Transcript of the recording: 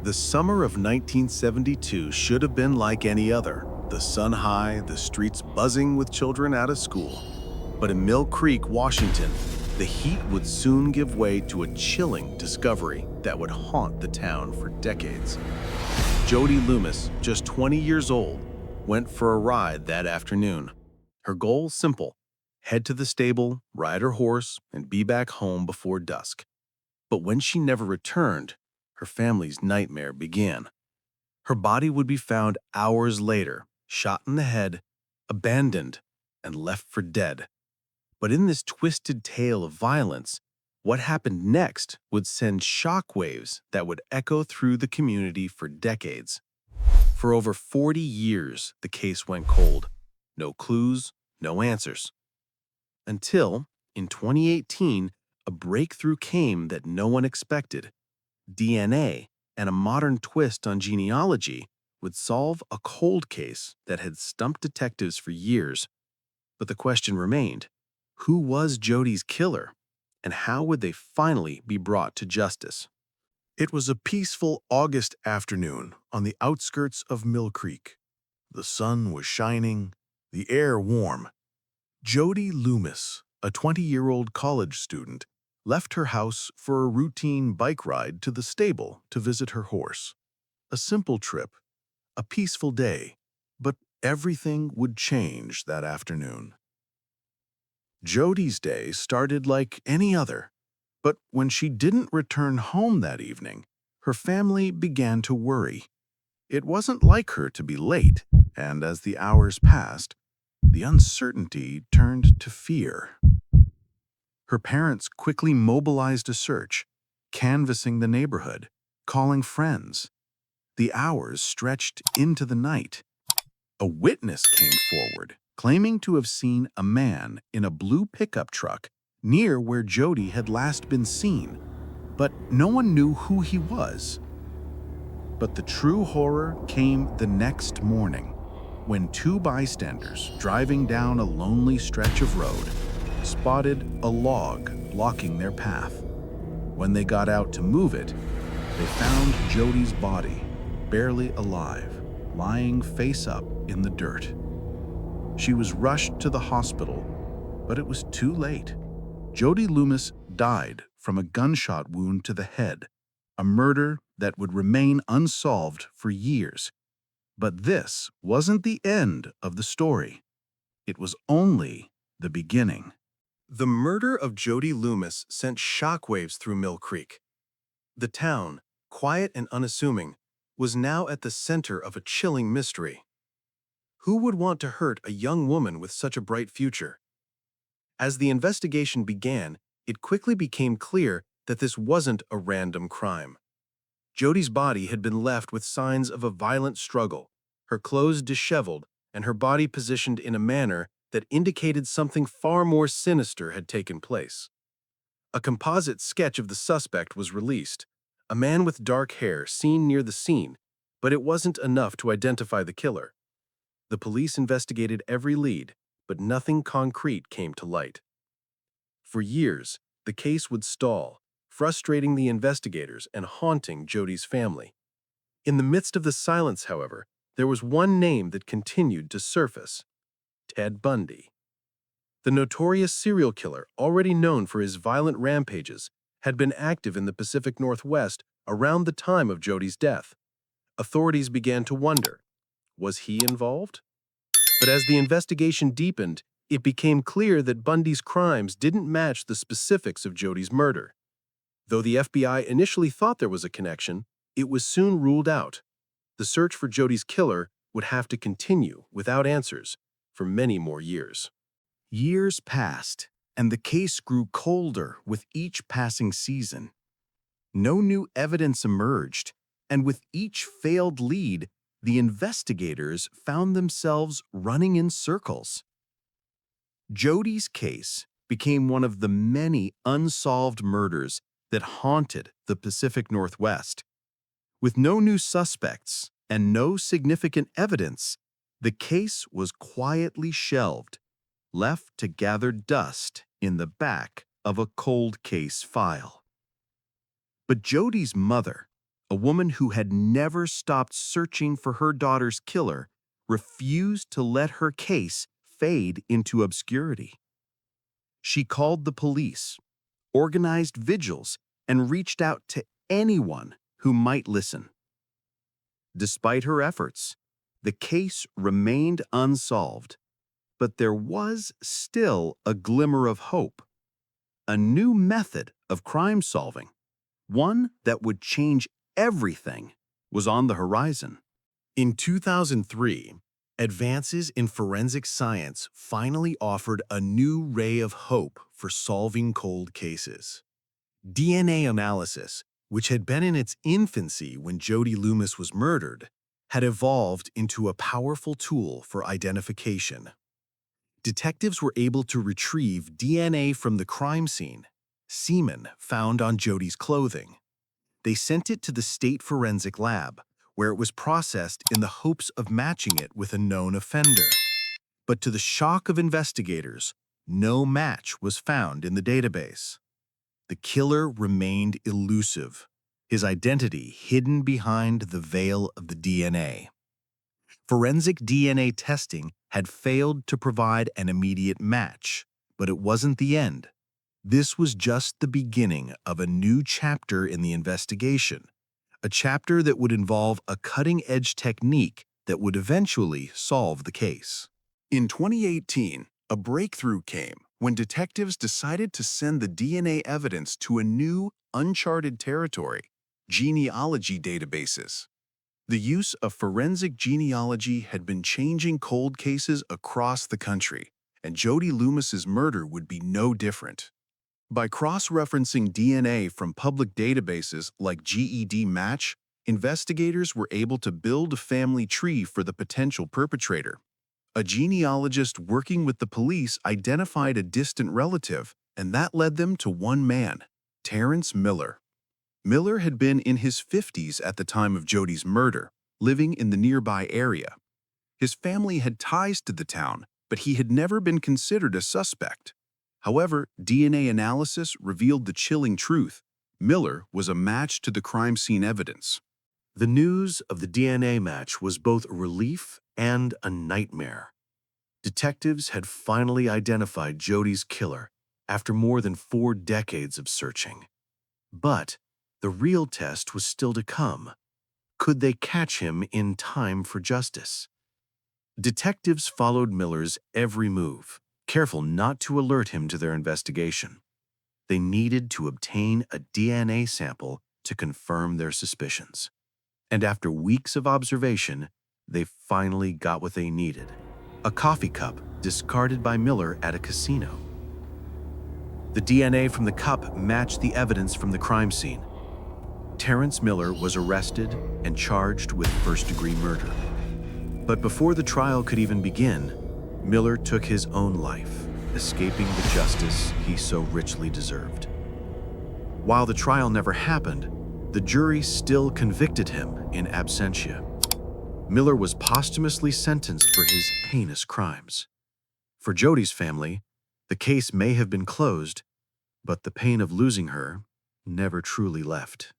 The summer of 1972 should have been like any other. The sun high, the streets buzzing with children out of school. But in Mill Creek, Washington, the heat would soon give way to a chilling discovery that would haunt the town for decades. Jody Loomis, just 20 years old, went for a ride that afternoon. Her goal simple: head to the stable, ride her horse, and be back home before dusk. But when she never returned, her family's nightmare began. Her body would be found hours later, shot in the head, abandoned, and left for dead. But in this twisted tale of violence, what happened next would send shockwaves that would echo through the community for decades. For over 40 years, the case went cold. No clues, no answers. Until, in 2018, a breakthrough came that no one expected. DNA and a modern twist on genealogy would solve a cold case that had stumped detectives for years. But the question remained: who was Jody's killer, and how would they finally be brought to justice? It was a peaceful August afternoon on the outskirts of Mill Creek. The sun was shining, the air warm. Jody Loomis, a 20-year-old college student, left her house for a routine bike ride to the stable to visit her horse. A simple trip, a peaceful day, but everything would change that afternoon. Jody's day started like any other, but when she didn't return home that evening, her family began to worry. It wasn't like her to be late, and as the hours passed, the uncertainty turned to fear. Her parents quickly mobilized a search, canvassing the neighborhood, calling friends. The hours stretched into the night. A witness came forward, claiming to have seen a man in a blue pickup truck near where Jody had last been seen, but no one knew who he was. But the true horror came the next morning, when two bystanders driving down a lonely stretch of road spotted a log blocking their path. When they got out to move it, they found Jody's body, barely alive, lying face up in the dirt. She was rushed to the hospital, but it was too late. Jody Loomis died from a gunshot wound to the head, a murder that would remain unsolved for years. But this wasn't the end of the story. It was only the beginning. The murder of Jody Loomis sent shockwaves through Mill Creek. The town, quiet and unassuming, was now at the center of a chilling mystery. Who would want to hurt a young woman with such a bright future? As the investigation began, it quickly became clear that this wasn't a random crime. Jody's body had been left with signs of a violent struggle, her clothes disheveled, and her body positioned in a manner that indicated something far more sinister had taken place. A composite sketch of the suspect was released, a man with dark hair seen near the scene, but it wasn't enough to identify the killer. The police investigated every lead, but nothing concrete came to light. For years, the case would stall, frustrating the investigators and haunting Jody's family. In the midst of the silence, however, there was one name that continued to surface: Ted Bundy. The notorious serial killer, already known for his violent rampages, had been active in the Pacific Northwest around the time of Jody's death. Authorities began to wonder, was he involved? But as the investigation deepened, it became clear that Bundy's crimes didn't match the specifics of Jody's murder. Though the FBI initially thought there was a connection, it was soon ruled out. The search for Jody's killer would have to continue without answers for many more years. Years passed, and the case grew colder with each passing season. No new evidence emerged, and with each failed lead, the investigators found themselves running in circles. Jody's case became one of the many unsolved murders that haunted the Pacific Northwest. With no new suspects and no significant evidence, the case was quietly shelved, left to gather dust in the back of a cold case file. But Jody's mother, a woman who had never stopped searching for her daughter's killer, refused to let her case fade into obscurity. She called the police, organized vigils, and reached out to anyone who might listen. Despite her efforts, the case remained unsolved, but there was still a glimmer of hope. A new method of crime solving, one that would change everything, was on the horizon. In 2003, advances in forensic science finally offered a new ray of hope for solving cold cases. DNA analysis, which had been in its infancy when Jody Loomis was murdered, had evolved into a powerful tool for identification. Detectives were able to retrieve DNA from the crime scene, semen found on Jody's clothing. They sent it to the state forensic lab, where it was processed in the hopes of matching it with a known offender. But to the shock of investigators, no match was found in the database. The killer remained elusive, his identity hidden behind the veil of the DNA. Forensic DNA testing had failed to provide an immediate match, but it wasn't the end. This was just the beginning of a new chapter in the investigation, a chapter that would involve a cutting-edge technique that would eventually solve the case. In 2018, a breakthrough came when detectives decided to send the DNA evidence to a new, uncharted territory: genealogy databases. The use of forensic genealogy had been changing cold cases across the country, and Jody Loomis's murder would be no different. By cross-referencing DNA from public databases like GED Match, investigators were able to build a family tree for the potential perpetrator. A genealogist working with the police identified a distant relative, and that led them to one man, Terrence Miller. Miller had been in his 50s at the time of Jody's murder, living in the nearby area. His family had ties to the town, but he had never been considered a suspect. However, DNA analysis revealed the chilling truth: Miller was a match to the crime scene evidence. The news of the DNA match was both a relief and a nightmare. Detectives had finally identified Jody's killer after more than 4 decades of searching. But the real test was still to come. Could they catch him in time for justice? Detectives followed Miller's every move, careful not to alert him to their investigation. They needed to obtain a DNA sample to confirm their suspicions. And after weeks of observation, they finally got what they needed: a coffee cup discarded by Miller at a casino. The DNA from the cup matched the evidence from the crime scene. Terrence Miller was arrested and charged with first-degree murder. But before the trial could even begin, Miller took his own life, escaping the justice he so richly deserved. While the trial never happened, the jury still convicted him in absentia. Miller was posthumously sentenced for his heinous crimes. For Jody's family, the case may have been closed, but the pain of losing her never truly left.